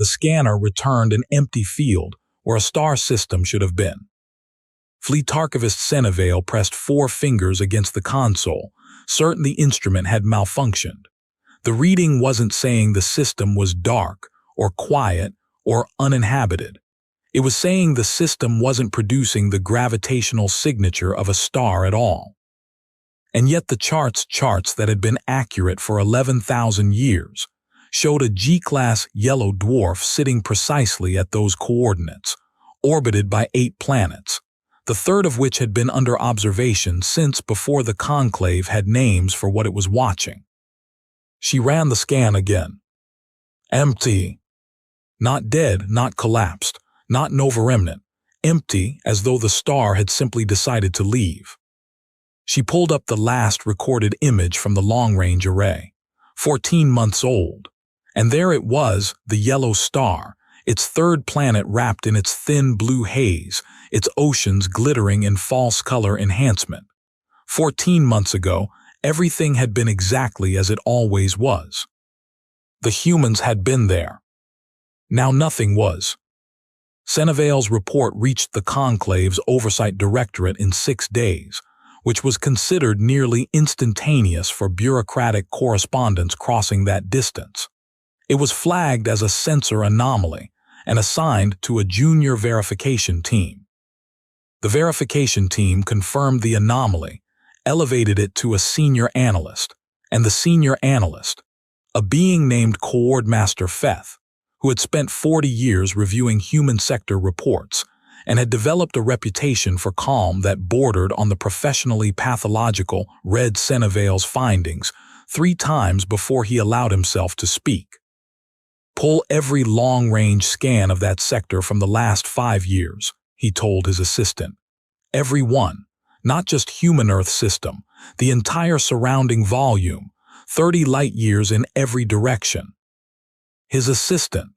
the scanner returned an empty field where a star system should have been. Fleet Archivist Senevale pressed 4 fingers against the console, certain the instrument had malfunctioned. The reading wasn't saying the system was dark, or quiet, or uninhabited. It was saying the system wasn't producing the gravitational signature of a star at all. And yet the charts that had been accurate for 11,000 years showed a G-class yellow dwarf sitting precisely at those coordinates, orbited by 8 planets, the third of which had been under observation since before the conclave had names for what it was watching. She ran the scan again. Empty. Not dead, not collapsed, not novoremnant. Empty, as though the star had simply decided to leave. She pulled up the last recorded image from the long-range array, 14 months old, and there it was, the yellow star, its third planet wrapped in its thin blue haze, its oceans glittering in false color enhancement. 14 months ago, everything had been exactly as it always was. The humans had been there. Now nothing was. Senevale's report reached the Conclave's Oversight Directorate in 6 days, which was considered nearly instantaneous for bureaucratic correspondence crossing that distance. It was flagged as a sensor anomaly and assigned to a junior verification team. The verification team confirmed the anomaly, elevated it to a senior analyst, and the senior analyst, a being named Coordmaster Feth, who had spent 40 years reviewing human sector reports and had developed a reputation for calm that bordered on the professionally pathological, read Senevale's findings 3 times before he allowed himself to speak. Pull every long-range scan of that sector from the last 5 years, he told his assistant. Every one, not just human Earth system, the entire surrounding volume, 30 light-years in every direction. His assistant,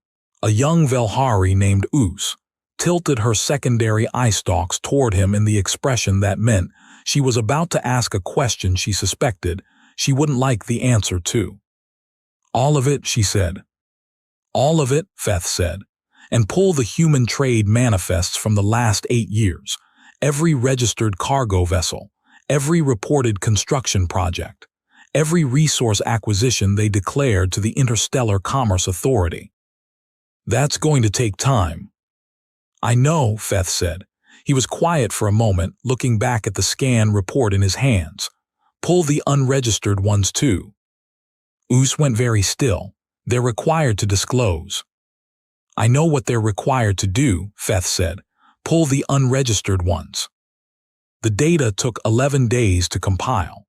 a young Velhari named Oos, tilted her secondary eye stalks toward him in the expression that meant she was about to ask a question she suspected she wouldn't like the answer to. All of it, she said. All of it, Feth said, and pull the human trade manifests from the last 8 years, every registered cargo vessel, every reported construction project, every resource acquisition they declared to the Interstellar Commerce Authority. That's going to take time. I know, Feth said. He was quiet for a moment, looking back at the scan report in his hands. Pull the unregistered ones too. Oos went very still. They're required to disclose. I know what they're required to do, Feth said. Pull the unregistered ones. The data took 11 days to compile.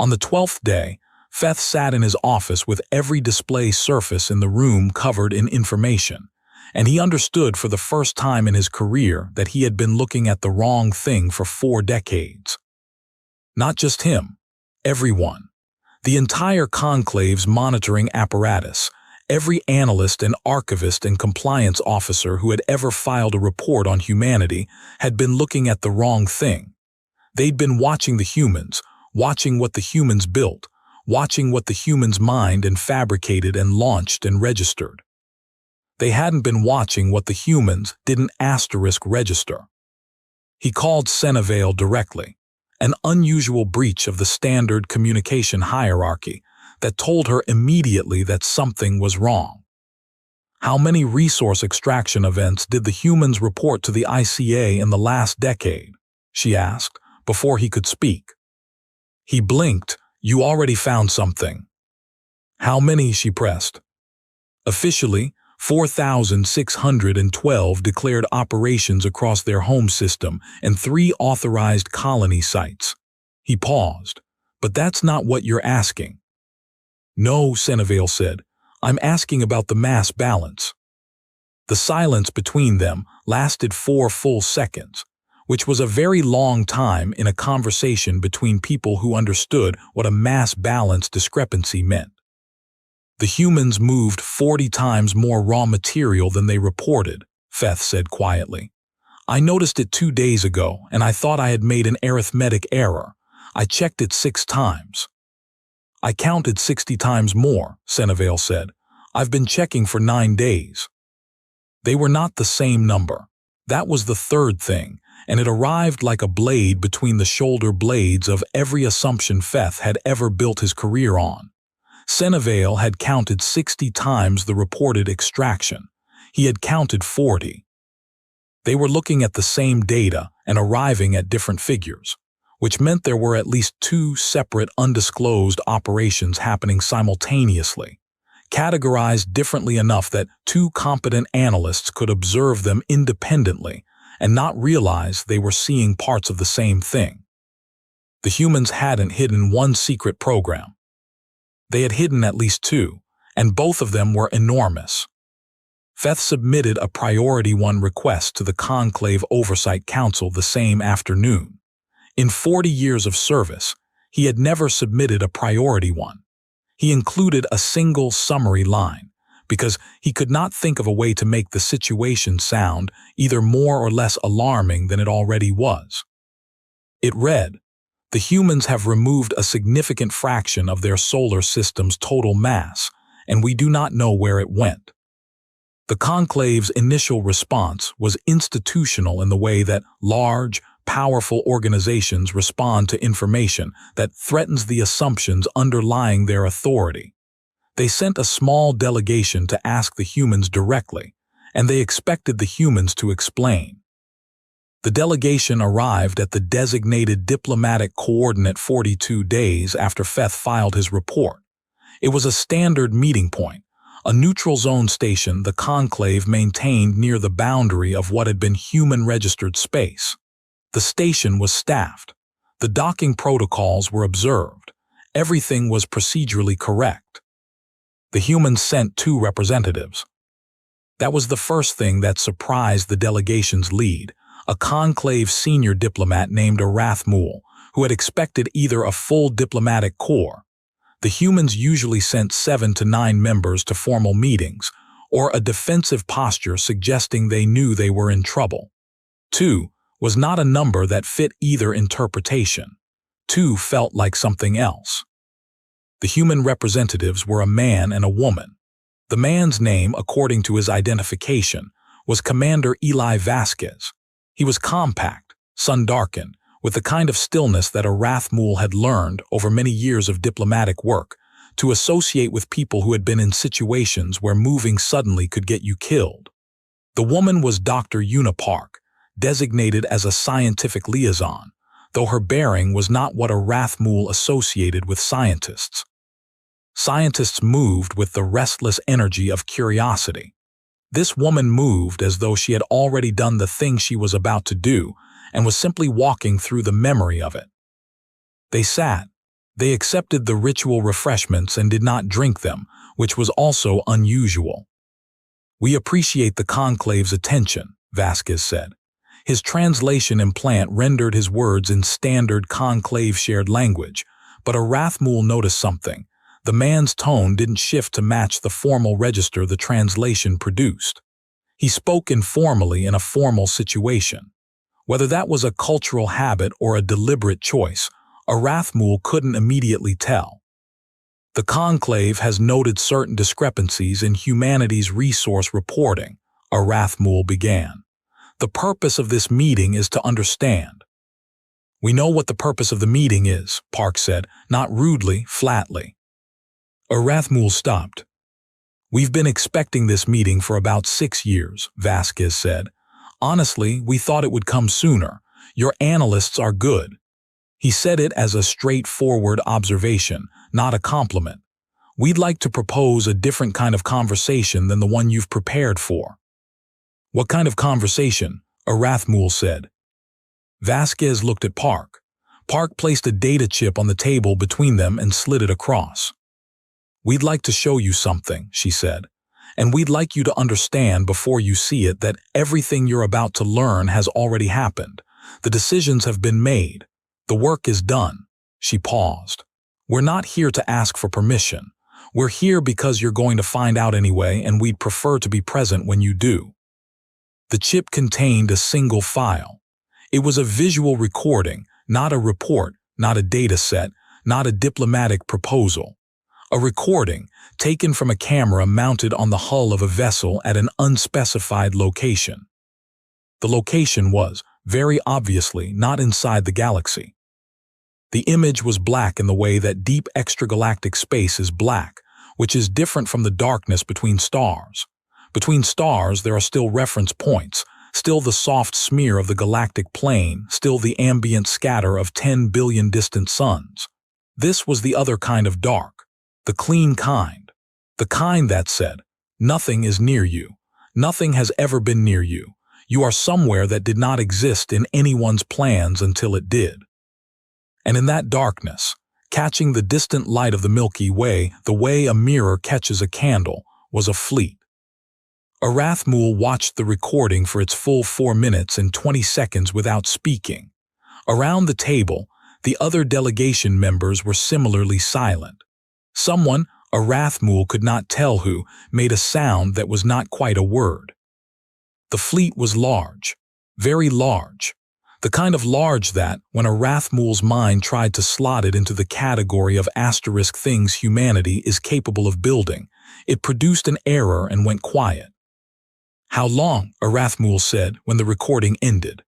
On the 12th day, Feth sat in his office with every display surface in the room covered in information, and he understood for the first time in his career that he had been looking at the wrong thing for 4 decades. Not just him, everyone. The entire conclave's monitoring apparatus, every analyst and archivist and compliance officer who had ever filed a report on humanity had been looking at the wrong thing. They'd been watching the humans, watching what the humans built, watching what the humans mined and fabricated and launched and registered. They hadn't been watching what the humans didn't *register. He called Senevale directly, an unusual breach of the standard communication hierarchy that told her immediately that something was wrong. How many resource extraction events did the humans report to the ICA in the last decade? She asked, before he could speak. He blinked. You already found something. How many? She pressed. Officially, 4,612 declared operations across their home system and 3 authorized colony sites. He paused. But that's not what you're asking. No, Senevale said. I'm asking about the mass balance. The silence between them lasted 4 full seconds, which was a very long time in a conversation between people who understood what a mass balance discrepancy meant. The humans moved 40 times more raw material than they reported, Feth said quietly. I noticed it 2 days ago, and I thought I had made an arithmetic error. I checked it 6 times. I counted 60 times more, Senevale said. I've been checking for 9 days. They were not the same number. That was the third thing, and it arrived like a blade between the shoulder blades of every assumption Feth had ever built his career on. Senevale had counted 60 times the reported extraction. He had counted 40. They were looking at the same data and arriving at different figures, which meant there were at least 2 separate undisclosed operations happening simultaneously, categorized differently enough that 2 competent analysts could observe them independently and not realize they were seeing parts of the same thing. The humans hadn't hidden one secret program. They had hidden at least 2, and both of them were enormous. Feth submitted a Priority 1 request to the Conclave Oversight Council the same afternoon. In 40 years of service, he had never submitted a Priority 1. He included a single summary line, because he could not think of a way to make the situation sound either more or less alarming than it already was. It read, "The humans have removed a significant fraction of their solar system's total mass, and we do not know where it went." The Conclave's initial response was institutional in the way that large, powerful organizations respond to information that threatens the assumptions underlying their authority. They sent a small delegation to ask the humans directly, and they expected the humans to explain. The delegation arrived at the designated diplomatic coordinate 42 days after Feth filed his report. It was a standard meeting point, a neutral zone station the Conclave maintained near the boundary of what had been human-registered space. The station was staffed. The docking protocols were observed. Everything was procedurally correct. The humans sent 2 representatives. That was the first thing that surprised the delegation's lead, a Conclave senior diplomat named Arathmul, who had expected either a full diplomatic corps. The humans usually sent 7 to 9 members to formal meetings, or a defensive posture suggesting they knew they were in trouble. 2 was not a number that fit either interpretation. 2 felt like something else. The human representatives were a man and a woman. The man's name, according to his identification, was Commander Eli Vasquez. He was compact, sun-darkened, with the kind of stillness that Arathmul had learned over many years of diplomatic work to associate with people who had been in situations where moving suddenly could get you killed. The woman was Dr. Una Park, designated as a scientific liaison, though her bearing was not what Arathmul associated with scientists. Scientists moved with the restless energy of curiosity. This woman moved as though she had already done the thing she was about to do and was simply walking through the memory of it. They sat. They accepted the ritual refreshments and did not drink them, which was also unusual. "We appreciate the Conclave's attention," Vasquez said. His translation implant rendered his words in standard Conclave shared language, but Arathmul noticed something. The man's tone didn't shift to match the formal register the translation produced. He spoke informally in a formal situation. Whether that was a cultural habit or a deliberate choice, Arathmul couldn't immediately tell. "The Conclave has noted certain discrepancies in humanity's resource reporting," Arathmul began. "The purpose of this meeting is to understand." "We know what the purpose of the meeting is," Park said, not rudely, flatly. Arathmul stopped. "We've been expecting this meeting for about 6 years, Vasquez said. "Honestly, we thought it would come sooner. Your analysts are good." He said it as a straightforward observation, not a compliment. "We'd like to propose a different kind of conversation than the one you've prepared for." "What kind of conversation?" Arathmul said. Vasquez looked at Park. Park placed a data chip on the table between them and slid it across. "We'd like to show you something," she said. "And we'd like you to understand before you see it that everything you're about to learn has already happened. The decisions have been made. The work is done." She paused. "We're not here to ask for permission. We're here because you're going to find out anyway, and we'd prefer to be present when you do." The chip contained a single file. It was a visual recording, not a report, not a data set, not a diplomatic proposal. A recording taken from a camera mounted on the hull of a vessel at an unspecified location. The location was, very obviously, not inside the galaxy. The image was black in the way that deep extragalactic space is black, which is different from the darkness between stars. Between stars, there are still reference points, still the soft smear of the galactic plane, still the ambient scatter of 10 billion distant suns. This was the other kind of dark, the clean kind. The kind that said, nothing is near you. Nothing has ever been near you. You are somewhere that did not exist in anyone's plans until it did. And in that darkness, catching the distant light of the Milky Way, the way a mirror catches a candle, was a fleet. Arathmul watched the recording for its full 4 minutes and 20 seconds without speaking. Around the table, the other delegation members were similarly silent. Someone, Arathmul could not tell who, made a sound that was not quite a word. The fleet was large, very large. The kind of large that, when Arathmul's mind tried to slot it into the category of asterisk things humanity is capable of building, it produced an error and went quiet. "How long?" Arathmul said when the recording ended.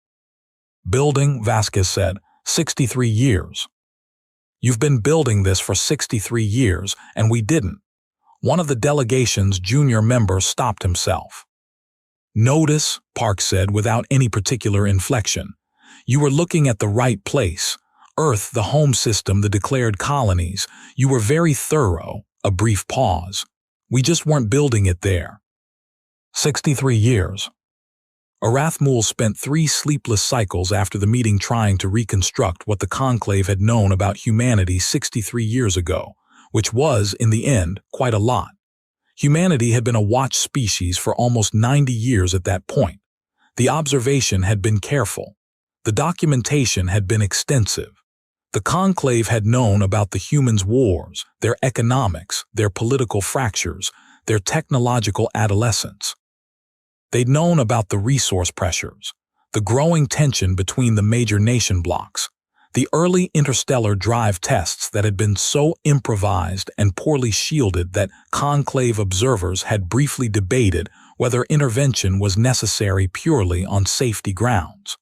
"Building," Vasquez said, 63 years. "You've been building this for 63 years, and we didn't." One of the delegation's junior members stopped himself. "Notice," Park said without any particular inflection, "you were looking at the right place. Earth, the home system, the declared colonies. You were very thorough." A brief pause. "We just weren't building it there." 63 years. Arathmul spent 3 sleepless cycles after the meeting trying to reconstruct what the Conclave had known about humanity 63 years ago, which was, in the end, quite a lot. Humanity had been a watch species for almost 90 years at that point. The observation had been careful. The documentation had been extensive. The Conclave had known about the humans' wars, their economics, their political fractures, their technological adolescence. They'd known about the resource pressures, the growing tension between the major nation blocs, the early interstellar drive tests that had been so improvised and poorly shielded that Conclave observers had briefly debated whether intervention was necessary purely on safety grounds.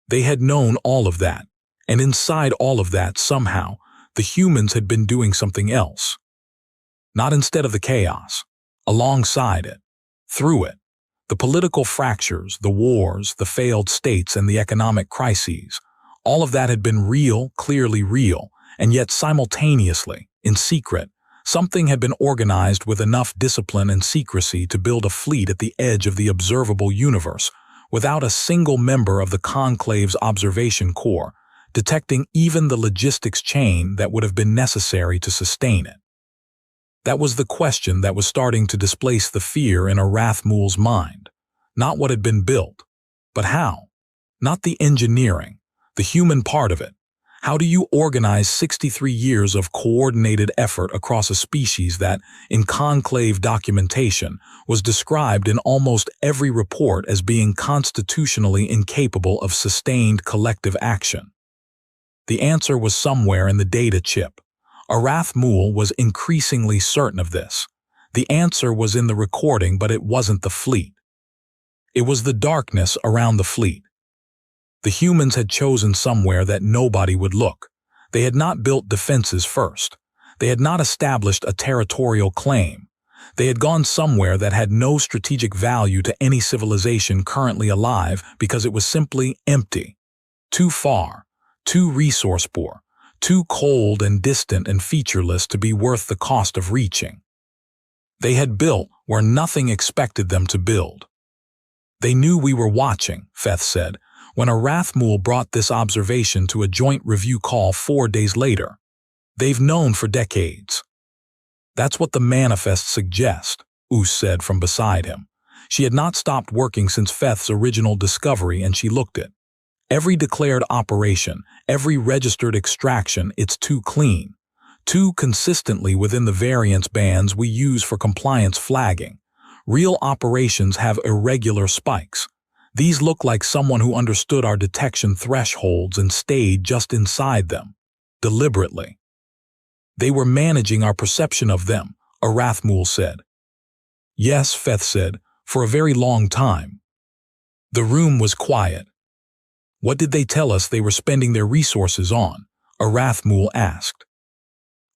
They had known all of that, and inside all of that, somehow, the humans had been doing something else. Not instead of the chaos, alongside it, through it. The political fractures, the wars, the failed states, and the economic crises, all of that had been real, clearly real, and yet simultaneously, in secret, something had been organized with enough discipline and secrecy to build a fleet at the edge of the observable universe, without a single member of the Conclave's observation corps, detecting even the logistics chain that would have been necessary to sustain it. That was the question that was starting to displace the fear in Arathmul's mind. Not what had been built, but how. Not the engineering, the human part of it. How do you organize 63 years of coordinated effort across a species that, in Conclave documentation, was described in almost every report as being constitutionally incapable of sustained collective action? The answer was somewhere in the data chip. Arathmul was increasingly certain of this. The answer was in the recording, but it wasn't the fleet. It was the darkness around the fleet. The humans had chosen somewhere that nobody would look. They had not built defenses first. They had not established a territorial claim. They had gone somewhere that had no strategic value to any civilization currently alive because it was simply empty. Too far, too resource poor, too cold and distant and featureless to be worth the cost of reaching. They had built where nothing expected them to build. "They knew we were watching," Feth said, when Arathmul brought this observation to a joint review call 4 days later. "They've known for decades." "That's what the manifests suggest," Oos said from beside him. She had not stopped working since Feth's original discovery, and she looked at every declared operation, every registered extraction. It's too clean, too consistently within the variance bands we use for compliance flagging. Real operations have irregular spikes. These look like someone who understood our detection thresholds and stayed just inside them, deliberately. They were managing our perception of them, Arathmul said. Yes, Feth said, for a very long time. The room was quiet. What did they tell us they were spending their resources on? Arathmul asked.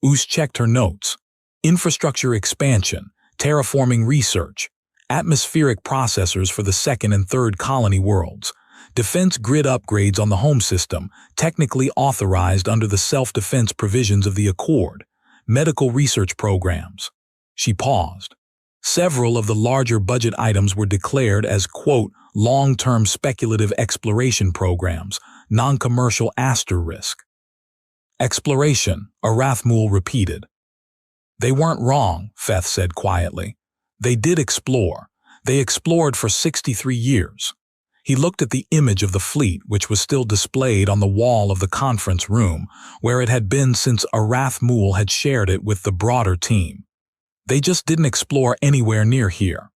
Oos checked her notes. Infrastructure expansion, terraforming research, atmospheric processors for the second and third colony worlds, defense grid upgrades on the home system, technically authorized under the self-defense provisions of the Accord, medical research programs. She paused. Several of the larger budget items were declared as, quote, long-term speculative exploration programs, non-commercial asterisk. Exploration, Arathmul repeated. They weren't wrong, Feth said quietly. They did explore. They explored for 63 years. He looked at the image of the fleet, which was still displayed on the wall of the conference room, where it had been since Arathmul had shared it with the broader team. They just didn't explore anywhere near here.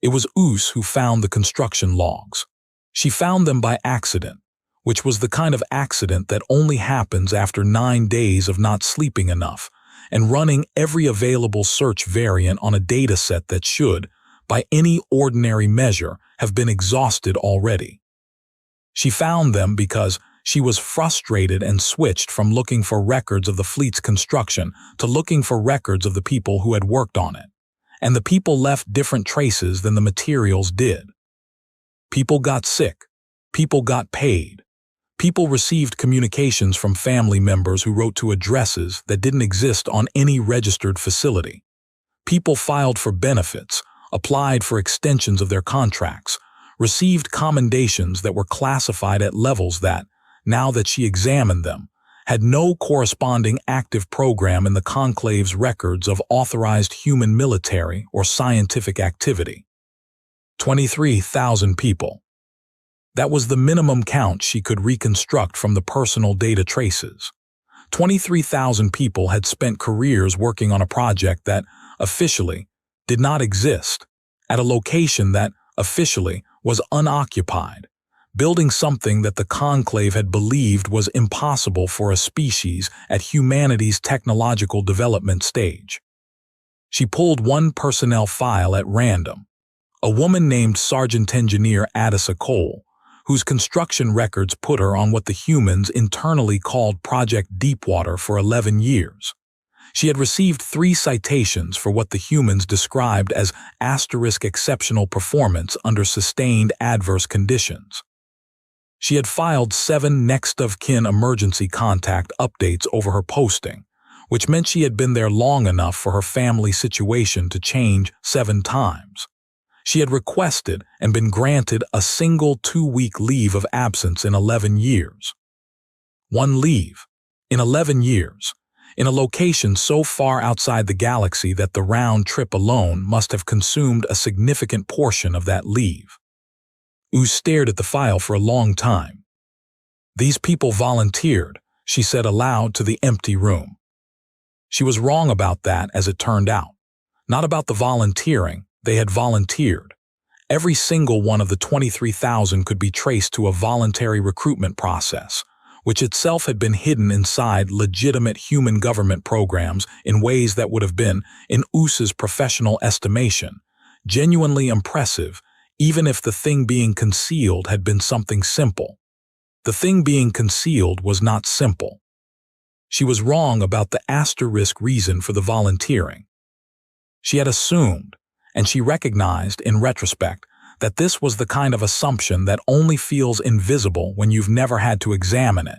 It was Oos who found the construction logs. She found them by accident, which was the kind of accident that only happens after 9 days of not sleeping enough and running every available search variant on a dataset that should, by any ordinary measure, have been exhausted already. She found them because she was frustrated and switched from looking for records of the fleet's construction to looking for records of the people who had worked on it, and the people left different traces than the materials did. People got sick. People got paid. People received communications from family members who wrote to addresses that didn't exist on any registered facility. People filed for benefits, applied for extensions of their contracts, received commendations that were classified at levels that, now that she examined them, had no corresponding active program in the Conclave's records of authorized human military or scientific activity. 23,000 people. That was the minimum count she could reconstruct from the personal data traces. 23,000 people had spent careers working on a project that, officially, did not exist, at a location that, officially, was unoccupied, building something that the Conclave had believed was impossible for a species at humanity's technological development stage. She pulled one personnel file at random. A woman named Sergeant Engineer Addisa Cole, whose construction records put her on what the humans internally called Project Deepwater for 11 years. She had received 3 citations for what the humans described as asterisk exceptional performance under sustained adverse conditions. She had filed 7 next-of-kin emergency contact updates over her posting, which meant she had been there long enough for her family situation to change 7 times. She had requested and been granted a single 2-week leave of absence in 11 years. 1 leave, in 11 years, in a location so far outside the galaxy that the round trip alone must have consumed a significant portion of that leave. Oos stared at the file for a long time. These people volunteered, she said aloud to the empty room. She was wrong about that, as it turned out. Not about the volunteering. They had volunteered. Every single one of the 23,000 could be traced to a voluntary recruitment process, which itself had been hidden inside legitimate human government programs in ways that would have been, in Oos's professional estimation, genuinely impressive, even if the thing being concealed had been something simple. The thing being concealed was not simple. She was wrong about the asterisk reason for the volunteering. She had assumed, and she recognized in retrospect, that this was the kind of assumption that only feels invisible when you've never had to examine it.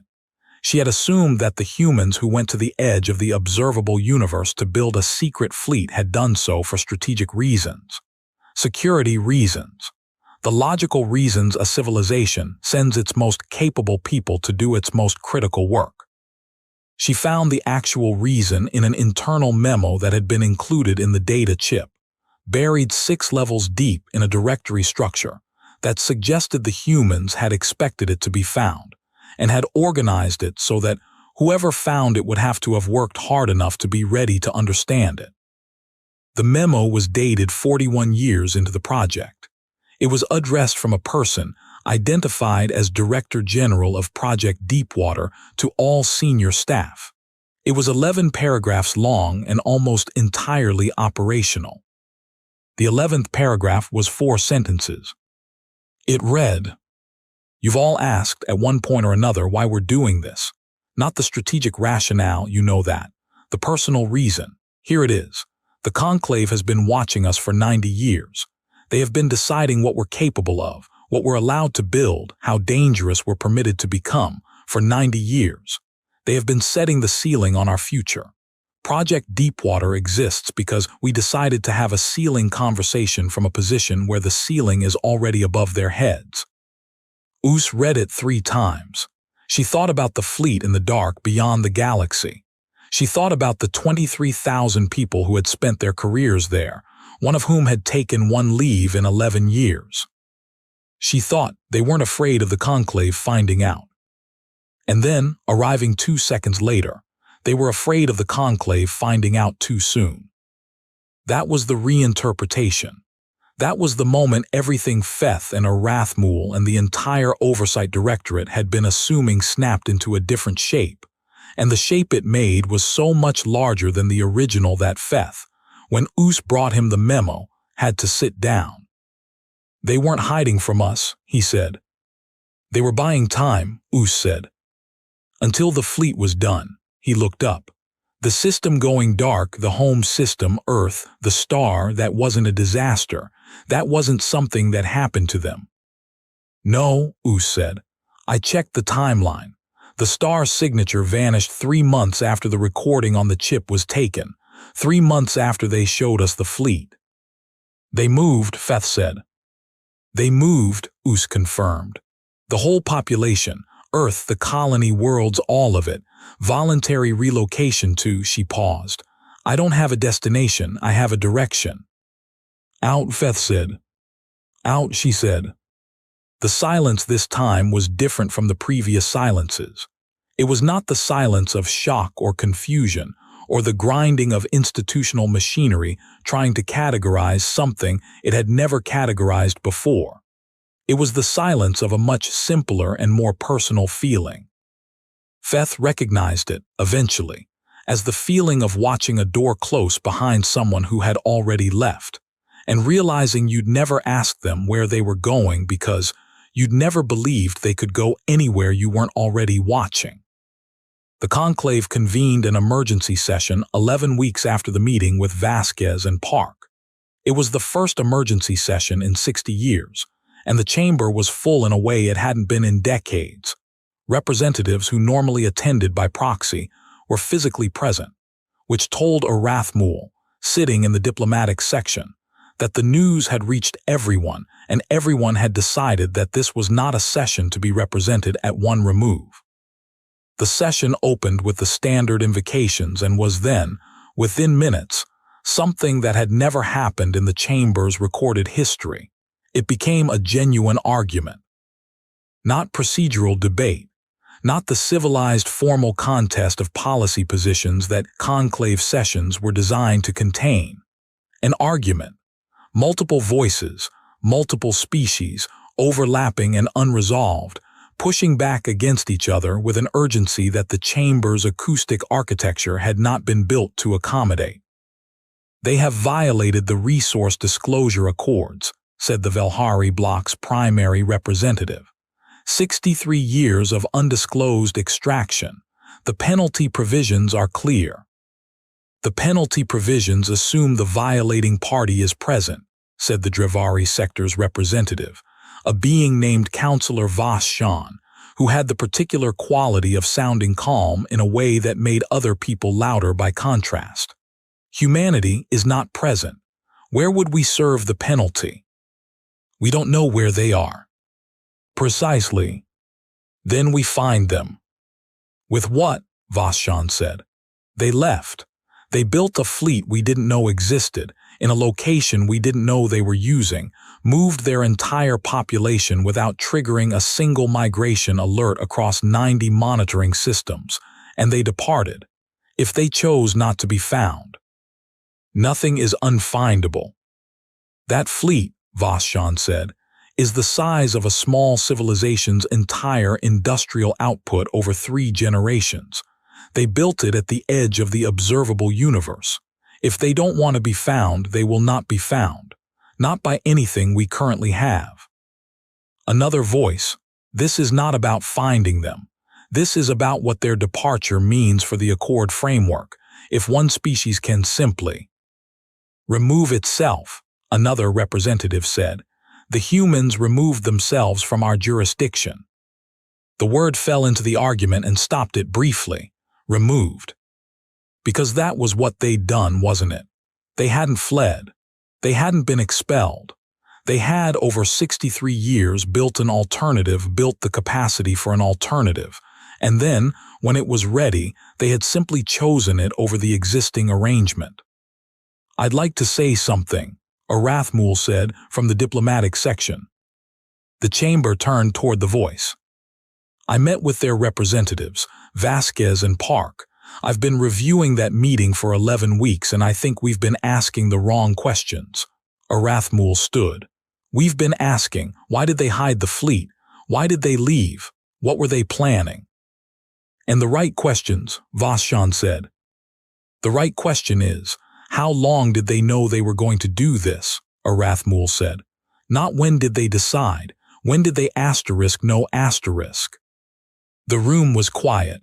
She had assumed that the humans who went to the edge of the observable universe to build a secret fleet had done so for strategic reasons. Security reasons. The logical reasons a civilization sends its most capable people to do its most critical work. She found the actual reason in an internal memo that had been included in the data chip, buried 6 levels deep in a directory structure that suggested the humans had expected it to be found, and had organized it so that whoever found it would have to have worked hard enough to be ready to understand it. The memo was dated 41 years into the project. It was addressed from a person identified as Director General of Project Deepwater to all senior staff. It was 11 paragraphs long and almost entirely operational. The 11th paragraph was 4 sentences. It read, "You've all asked at one point or another why we're doing this. Not the strategic rationale, you know that. The personal reason. Here it is. The Conclave has been watching us for 90 years. They have been deciding what we're capable of, what we're allowed to build, how dangerous we're permitted to become, for 90 years. They have been setting the ceiling on our future. Project Deepwater exists because we decided to have a ceiling conversation from a position where the ceiling is already above their heads." Oos read it 3 times. She thought about the fleet in the dark beyond the galaxy. She thought about the 23,000 people who had spent their careers there, one of whom had taken one leave in 11 years. She thought they weren't afraid of the Conclave finding out. And then, arriving 2 seconds later, they were afraid of the Conclave finding out too soon. That was the reinterpretation. That was the moment everything Feth and Arathmul and the entire Oversight Directorate had been assuming snapped into a different shape, and the shape it made was so much larger than the original that Feth, when Oos brought him the memo, had to sit down. "They weren't hiding from us," he said. "They were buying time," Oos said. "Until the fleet was done." He looked up. The system going dark, the home system, Earth, the star, that wasn't a disaster. That wasn't something that happened to them. "No," Oos said. "I checked the timeline. The star's signature vanished 3 months after the recording on the chip was taken, 3 months after they showed us the fleet." "They moved," Feth said. "They moved," Oos confirmed. "The whole population, Earth, the colony worlds, all of it. Voluntary relocation to," she paused. "I don't have a destination, I have a direction." "Out," Feth said. "Out," she said. The silence this time was different from the previous silences. It was not the silence of shock or confusion, or the grinding of institutional machinery trying to categorize something it had never categorized before. It was the silence of a much simpler and more personal feeling. Feth recognized it, eventually, as the feeling of watching a door close behind someone who had already left, and realizing you'd never ask them where they were going because you'd never believed they could go anywhere you weren't already watching. The Conclave convened an emergency session 11 weeks after the meeting with Vasquez and Park. It was the first emergency session in 60 years, and the chamber was full in a way it hadn't been in decades. Representatives who normally attended by proxy were physically present, which told Arathmul, sitting in the diplomatic section, that the news had reached everyone and everyone had decided that this was not a session to be represented at one remove. The session opened with the standard invocations and was then, within minutes, something that had never happened in the chamber's recorded history. It became a genuine argument. Not procedural debate, not the civilized formal contest of policy positions that conclave sessions were designed to contain. An argument. Multiple voices, multiple species, overlapping and unresolved, pushing back against each other with an urgency that the chamber's acoustic architecture had not been built to accommodate. "They have violated the Resource Disclosure Accords," said the Velhari block's primary representative. 63 years of undisclosed extraction. The penalty provisions are clear. "The penalty provisions assume the violating party is present," said the Drevari sector's representative, a being named Counselor Vas Shan, who had the particular quality of sounding calm in a way that made other people louder by contrast. "Humanity is not present. Where would we serve the penalty?" "We don't know where they are." "Precisely. Then we find them." "With what?" Vashon said. "They left. They built a fleet we didn't know existed, in a location we didn't know they were using, moved their entire population without triggering a single migration alert across 90 monitoring systems, and they departed, if they chose not to be found. Nothing is unfindable. That fleet," Vashon said, "is the size of a small civilization's entire industrial output over 3 generations. They built it at the edge of the observable universe. If they don't want to be found, they will not be found. Not by anything we currently have. Another voice. This is not about finding them. This is about what their departure means for the Accord framework. If one species can simply remove itself, another representative said, the humans removed themselves from our jurisdiction. The word fell into the argument and stopped it briefly. Removed. Because that was what they'd done, wasn't it? They hadn't fled. They hadn't been expelled. They had, over 63 years, built an alternative, built the capacity for an alternative. And then, when it was ready, they had simply chosen it over the existing arrangement. I'd like to say something, Arathmul said from the diplomatic section. The chamber turned toward the voice. I met with their representatives, Vasquez and Park. I've been reviewing that meeting for 11 weeks and I think we've been asking the wrong questions. Arathmul stood. We've been asking, why did they hide the fleet? Why did they leave? What were they planning? And the right questions, Vashon said. The right question is, how long did they know they were going to do this? Arathmul said. Not when did they decide. When did they no asterisk? The room was quiet.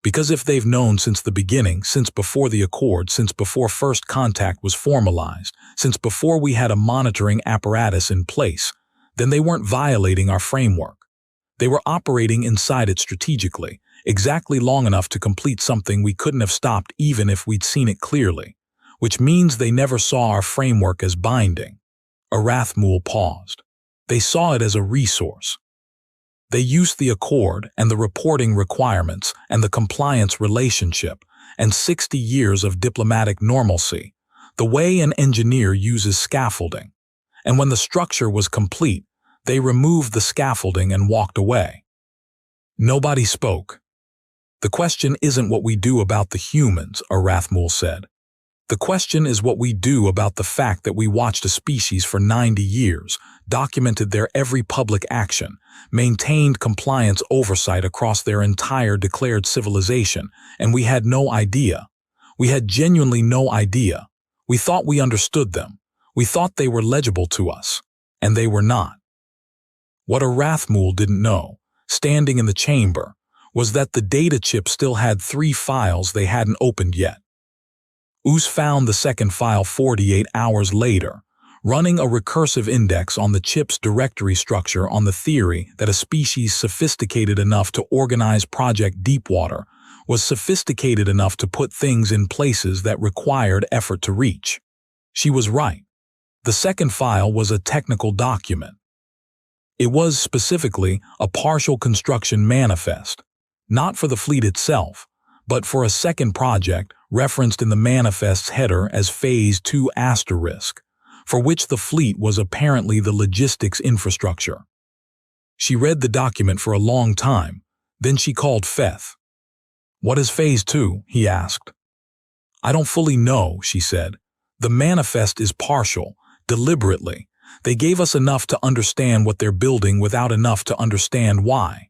Because if they've known since the beginning, since before the Accord, since before first contact was formalized, since before we had a monitoring apparatus in place, then they weren't violating our framework. They were operating inside it strategically, exactly long enough to complete something we couldn't have stopped even if we'd seen it clearly, which means they never saw our framework as binding. Arathmul paused. They saw it as a resource. They used the Accord and the reporting requirements and the compliance relationship and 60 years of diplomatic normalcy, the way an engineer uses scaffolding. And when the structure was complete, they removed the scaffolding and walked away. Nobody spoke. The question isn't what we do about the humans, Arathmul said. The question is what we do about the fact that we watched a species for 90 years, documented their every public action, maintained compliance oversight across their entire declared civilization, and we had no idea. We had genuinely no idea. We thought we understood them. We thought they were legible to us, and they were not. What Arathmul didn't know, standing in the chamber, was that the data chip still had 3 files they hadn't opened yet. Oos found the second file 48 hours later, running a recursive index on the chip's directory structure on the theory that a species sophisticated enough to organize Project Deepwater was sophisticated enough to put things in places that required effort to reach. She was right. The second file was a technical document. It was specifically a partial construction manifest, not for the fleet itself, but for a second project referenced in the manifest's header as Phase 2 asterisk, for which the fleet was apparently the logistics infrastructure. She read the document for a long time, then she called Feth. What is Phase 2? He asked. I don't fully know, she said. The manifest is partial, deliberately. They gave us enough to understand what they're building without enough to understand why.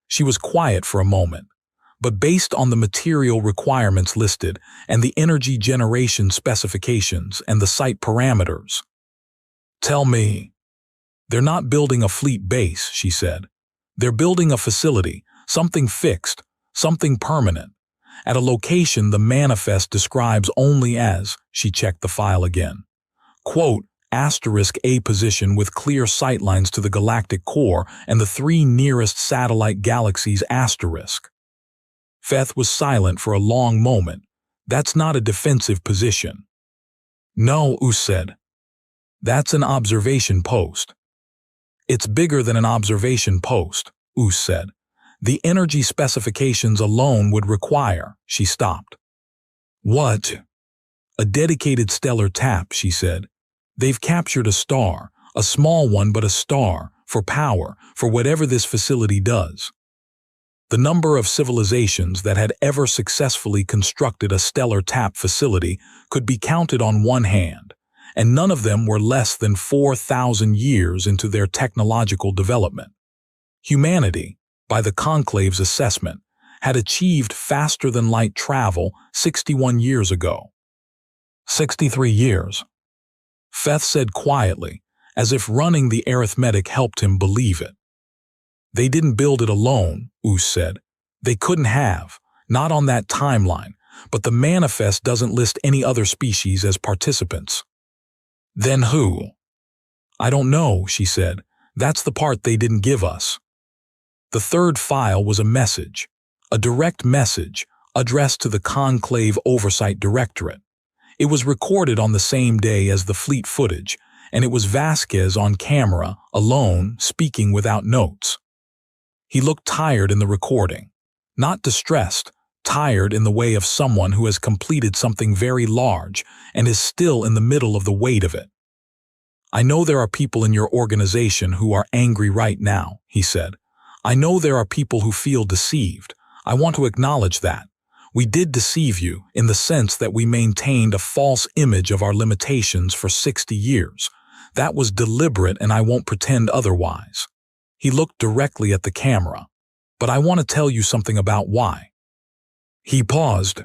She was quiet for a moment. But based on the material requirements listed and the energy generation specifications and the site parameters. Tell me. They're not building a fleet base, she said. They're building a facility, something fixed, something permanent, at a location the manifest describes only as, she checked the file again, quote, asterisk a position with clear sightlines to the galactic core and the 3 nearest satellite galaxies asterisk. Feth was silent for a long moment. That's not a defensive position. No, Oos said. That's an observation post. It's bigger than an observation post, Oos said. The energy specifications alone would require, she stopped. What? A dedicated stellar tap, she said. They've captured a star, a small one but a star, for power, for whatever this facility does. The number of civilizations that had ever successfully constructed a stellar tap facility could be counted on one hand, and none of them were less than 4,000 years into their technological development. Humanity, by the Conclave's assessment, had achieved faster-than-light travel 61 years ago. 63 years, Feth said quietly, as if running the arithmetic helped him believe it. They didn't build it alone, Oos said. They couldn't have, not on that timeline, but the manifest doesn't list any other species as participants. Then who? I don't know, she said. That's the part they didn't give us. The third file was a message, a direct message addressed to the Conclave Oversight Directorate. It was recorded on the same day as the fleet footage, and it was Vasquez on camera, alone, speaking without notes. He looked tired in the recording. Not distressed, tired in the way of someone who has completed something very large and is still in the middle of the weight of it. I know there are people in your organization who are angry right now, he said. I know there are people who feel deceived. I want to acknowledge that. We did deceive you in the sense that we maintained a false image of our limitations for 60 years. That was deliberate, and I won't pretend otherwise. He looked directly at the camera. But I want to tell you something about why. He paused.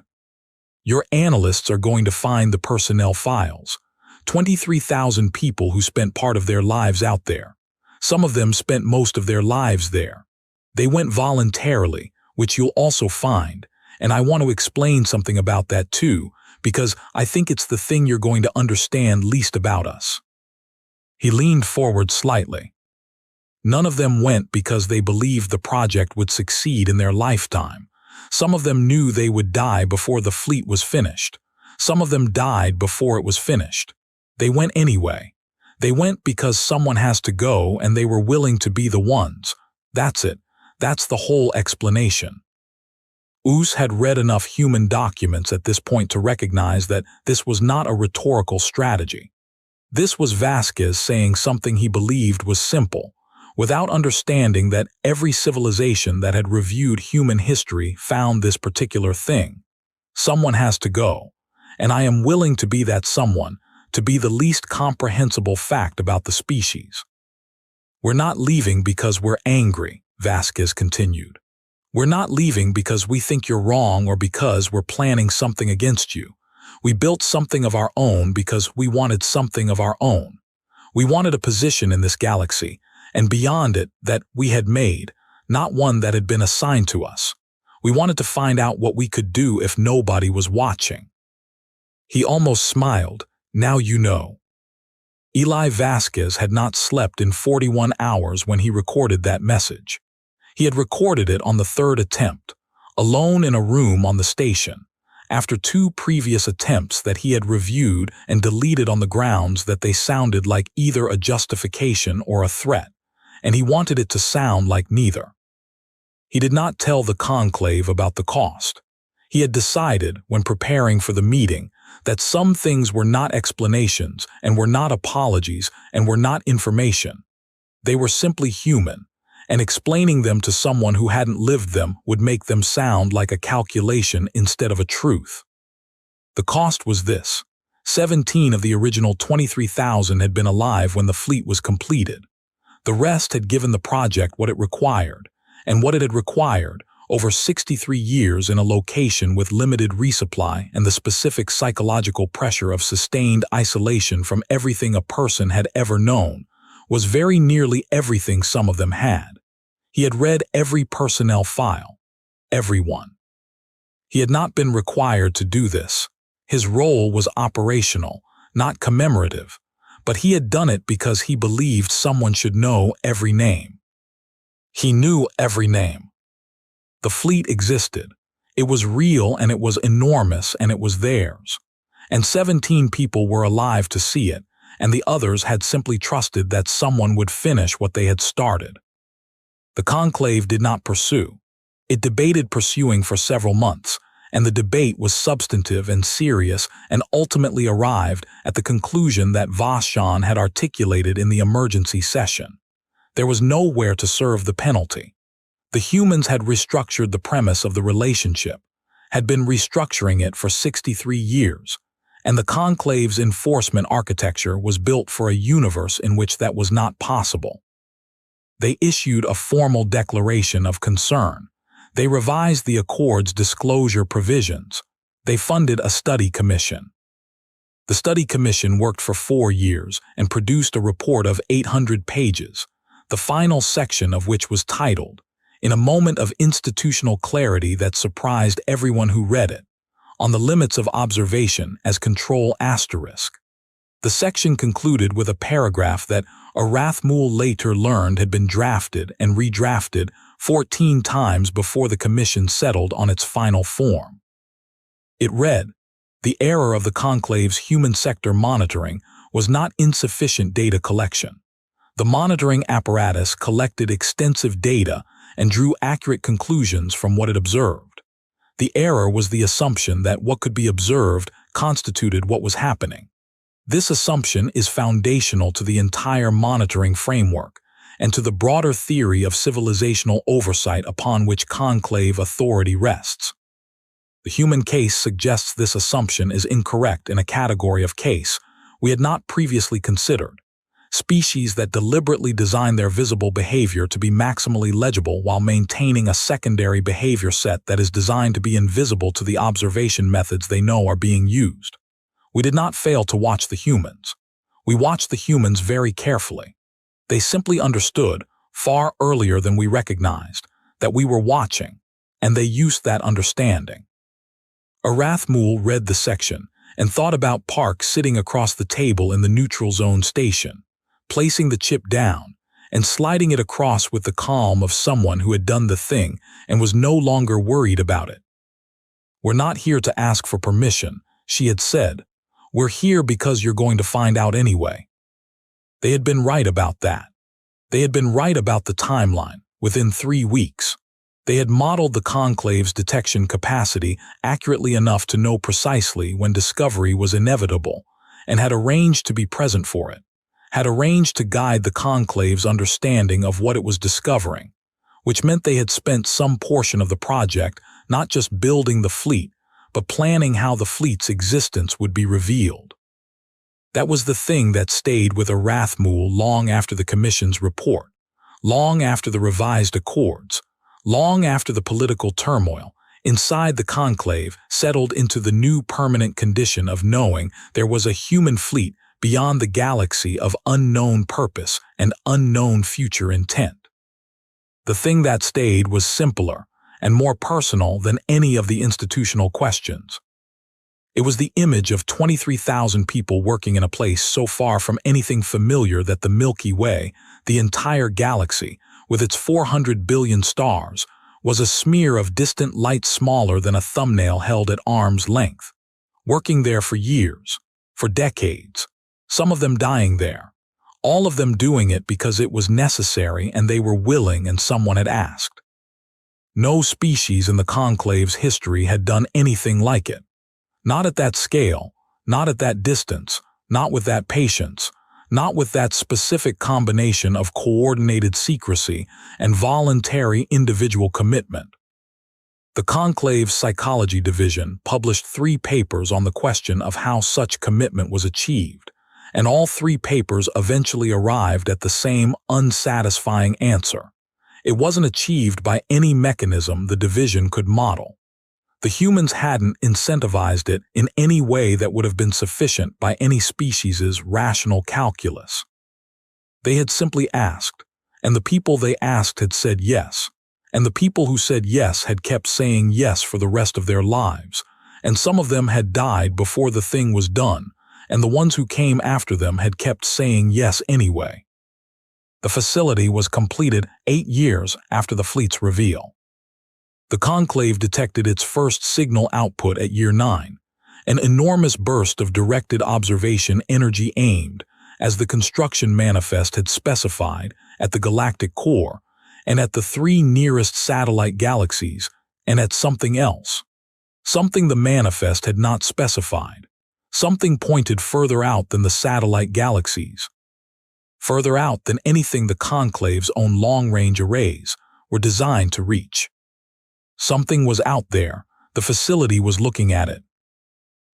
Your analysts are going to find the personnel files. 23,000 people who spent part of their lives out there. Some of them spent most of their lives there. They went voluntarily, which you'll also find. And I want to explain something about that too, because I think it's the thing you're going to understand least about us. He leaned forward slightly. None of them went because they believed the project would succeed in their lifetime. Some of them knew they would die before the fleet was finished. Some of them died before it was finished. They went anyway. They went because someone has to go, and they were willing to be the ones. That's it. That's the whole explanation. Oos had read enough human documents at this point to recognize that this was not a rhetorical strategy. This was Vasquez saying something he believed was simple, without understanding that every civilization that had reviewed human history found this particular thing. Someone has to go, and I am willing to be that someone, to be the least comprehensible fact about the species. We're not leaving because we're angry, Vasquez continued. We're not leaving because we think you're wrong or because we're planning something against you. We built something of our own because we wanted something of our own. We wanted a position in this galaxy, and beyond it that we had made, not one that had been assigned to us. We wanted to find out what we could do if nobody was watching. He almost smiled. Now you know. Eli Vasquez had not slept in 41 hours when he recorded that message. He had recorded it on the third attempt, alone in a room on the station, after 2 previous attempts that he had reviewed and deleted on the grounds that they sounded like either a justification or a threat, and he wanted it to sound like neither. He did not tell the conclave about the cost. He had decided, when preparing for the meeting, that some things were not explanations and were not apologies and were not information. They were simply human, and explaining them to someone who hadn't lived them would make them sound like a calculation instead of a truth. The cost was this. 17 of the original 23,000 had been alive when the fleet was completed. The rest had given the project what it required, and what it had required, over 63 years in a location with limited resupply and the specific psychological pressure of sustained isolation from everything a person had ever known, was very nearly everything some of them had. He had read every personnel file. Everyone. He had not been required to do this. His role was operational, not commemorative, but he had done it because he believed someone should know every name. He knew every name. The fleet existed. It was real, and it was enormous, and it was theirs. And 17 people were alive to see it, and the others had simply trusted that someone would finish what they had started. The conclave did not pursue. It debated pursuing for several months, and the debate was substantive and serious and ultimately arrived at the conclusion that Vashon had articulated in the emergency session. There was nowhere to serve the penalty. The humans had restructured the premise of the relationship, had been restructuring it for 63 years, and the conclave's enforcement architecture was built for a universe in which that was not possible. They issued a formal declaration of concern. They revised the Accord's disclosure provisions. They funded a study commission. The study commission worked for 4 years and produced a report of 800 pages, the final section of which was titled, "In a Moment of Institutional Clarity That Surprised Everyone Who Read It, on the Limits of Observation as Control**." The section concluded with a paragraph that Arathmul later learned had been drafted and redrafted 14 times before the commission settled on its final form. It read, "The error of the conclave's human sector monitoring was not insufficient data collection. The monitoring apparatus collected extensive data and drew accurate conclusions from what it observed. The error was the assumption that what could be observed constituted what was happening. This assumption is foundational to the entire monitoring framework and to the broader theory of civilizational oversight upon which conclave authority rests. The human case suggests this assumption is incorrect in a category of case we had not previously considered: species that deliberately design their visible behavior to be maximally legible while maintaining a secondary behavior set that is designed to be invisible to the observation methods they know are being used. We did not fail to watch the humans. We watched the humans very carefully. They simply understood, far earlier than we recognized, that we were watching, and they used that understanding." Arathmul read the section and thought about Park sitting across the table in the neutral zone station, placing the chip down and sliding it across with the calm of someone who had done the thing and was no longer worried about it. "We're not here to ask for permission," she had said. "We're here because you're going to find out anyway." They had been right about that. They had been right about the timeline, within 3 weeks. They had modeled the conclave's detection capacity accurately enough to know precisely when discovery was inevitable, and had arranged to be present for it, had arranged to guide the conclave's understanding of what it was discovering, which meant they had spent some portion of the project not just building the fleet, but planning how the fleet's existence would be revealed. That was the thing that stayed with Arathmul long after the Commission's report, long after the revised Accords, long after the political turmoil inside the conclave settled into the new permanent condition of knowing there was a human fleet beyond the galaxy of unknown purpose and unknown future intent. The thing that stayed was simpler and more personal than any of the institutional questions. It was the image of 23,000 people working in a place so far from anything familiar that the Milky Way, the entire galaxy, with its 400 billion stars, was a smear of distant light smaller than a thumbnail held at arm's length, working there for years, for decades, some of them dying there, all of them doing it because it was necessary and they were willing and someone had asked. No species in the conclave's history had done anything like it. Not at that scale, not at that distance, not with that patience, not with that specific combination of coordinated secrecy and voluntary individual commitment. The conclave's psychology division published 3 papers on the question of how such commitment was achieved, and all 3 papers eventually arrived at the same unsatisfying answer. It wasn't achieved by any mechanism the division could model. The humans hadn't incentivized it in any way that would have been sufficient by any species' rational calculus. They had simply asked, and the people they asked had said yes, and the people who said yes had kept saying yes for the rest of their lives, and some of them had died before the thing was done, and the ones who came after them had kept saying yes anyway. The facility was completed 8 years after the fleet's reveal. The conclave detected its first signal output at year 9, an enormous burst of directed observation energy aimed, as the construction manifest had specified, at the galactic core, and at the 3 nearest satellite galaxies, and at something else. Something the manifest had not specified. Something pointed further out than the satellite galaxies. Further out than anything the conclave's own long-range arrays were designed to reach. Something was out there. The facility was looking at it.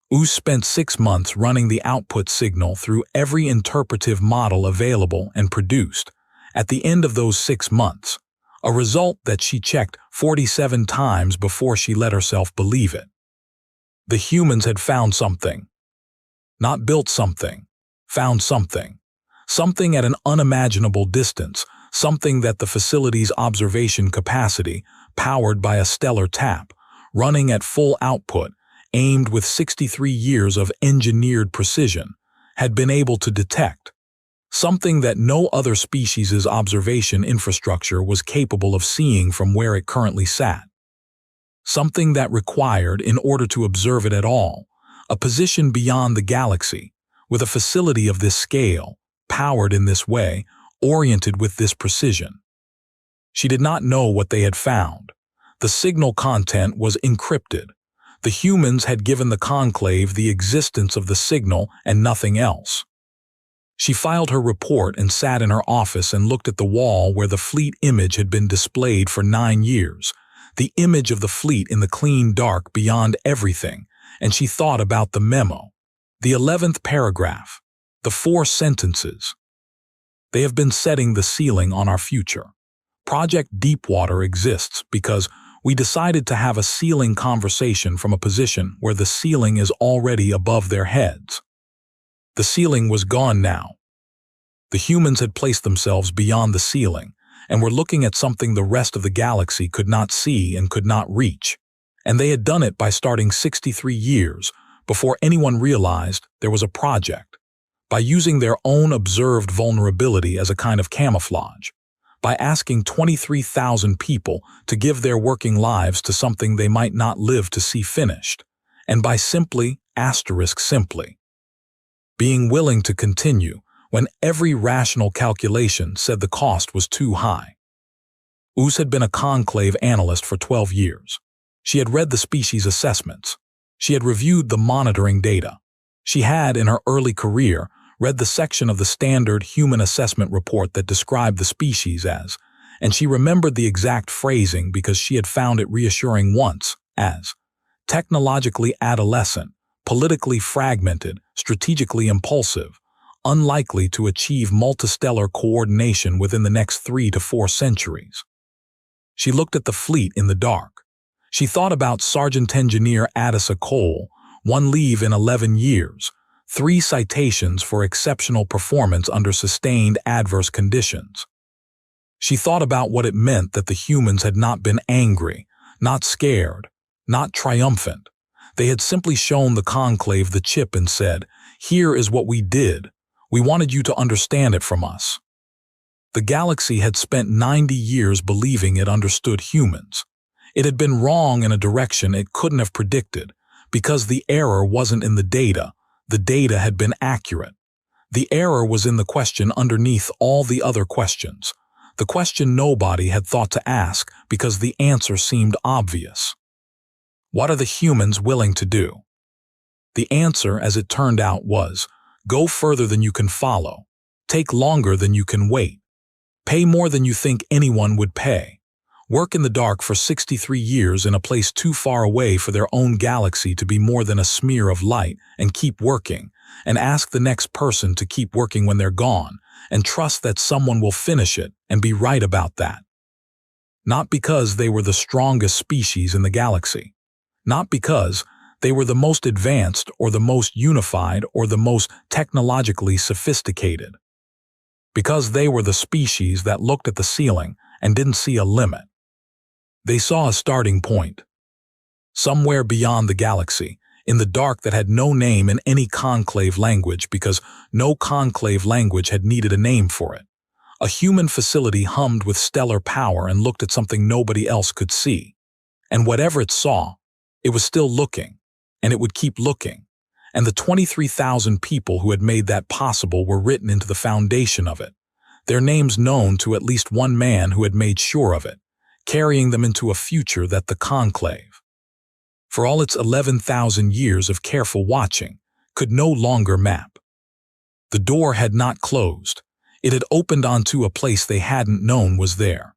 Us spent 6 months running the output signal through every interpretive model available and produced. At the end of those 6 months, a result that she checked 47 times before she let herself believe it. The humans had found something. Not built something, found something. Something at an unimaginable distance, something that the facility's observation capacity, powered by a stellar tap, running at full output, aimed with 63 years of engineered precision, had been able to detect. Something that no other species' observation infrastructure was capable of seeing from where it currently sat. Something that required, in order to observe it at all, a position beyond the galaxy, with a facility of this scale, powered in this way, oriented with this precision. She did not know what they had found. The signal content was encrypted. The humans had given the conclave the existence of the signal and nothing else. She filed her report and sat in her office and looked at the wall where the fleet image had been displayed for 9 years, the image of the fleet in the clean dark beyond everything, and she thought about the memo, the 11th paragraph, the 4 sentences. They have been setting the ceiling on our future. Project Deepwater exists because we decided to have a ceiling conversation from a position where the ceiling is already above their heads. The ceiling was gone now. The humans had placed themselves beyond the ceiling and were looking at something the rest of the galaxy could not see and could not reach. And they had done it by starting 63 years before anyone realized there was a project, by using their own observed vulnerability as a kind of camouflage, by asking 23,000 people to give their working lives to something they might not live to see finished, and by simply being willing to continue when every rational calculation said the cost was too high. Uz had been a conclave analyst for 12 years. She had read the species assessments. She had reviewed the monitoring data. She had, in her early career, read the section of the standard human assessment report that described the species as, and she remembered the exact phrasing because she had found it reassuring once, as technologically adolescent, politically fragmented, strategically impulsive, unlikely to achieve multistellar coordination within the next 3 to 4 centuries. She looked at the fleet in the dark. She thought about Sergeant Engineer Addisa Cole, 1 leave in 11 years, 3 citations for exceptional performance under sustained adverse conditions. She thought about what it meant that the humans had not been angry, not scared, not triumphant. They had simply shown the conclave the chip and said, "Here is what we did. We wanted you to understand it from us." The galaxy had spent 90 years believing it understood humans. It had been wrong in a direction it couldn't have predicted, because the error wasn't in the data had been accurate. The error was in the question underneath all the other questions, the question nobody had thought to ask because the answer seemed obvious. What are the humans willing to do? The answer, as it turned out, was, go further than you can follow, take longer than you can wait, pay more than you think anyone would pay, work in the dark for 63 years in a place too far away for their own galaxy to be more than a smear of light, and keep working, and ask the next person to keep working when they're gone, and trust that someone will finish it and be right about that. Not because they were the strongest species in the galaxy. Not because they were the most advanced or the most unified or the most technologically sophisticated. Because they were the species that looked at the ceiling and didn't see a limit. They saw a starting point. Somewhere beyond the galaxy, in the dark that had no name in any conclave language because no conclave language had needed a name for it. A human facility hummed with stellar power and looked at something nobody else could see. And whatever it saw, it was still looking, and it would keep looking, and the 23,000 people who had made that possible were written into the foundation of it, their names known to at least one man who had made sure of it, carrying them into a future that the conclave, for all its 11,000 years of careful watching, could no longer map. The door had not closed. It had opened onto a place they hadn't known was there.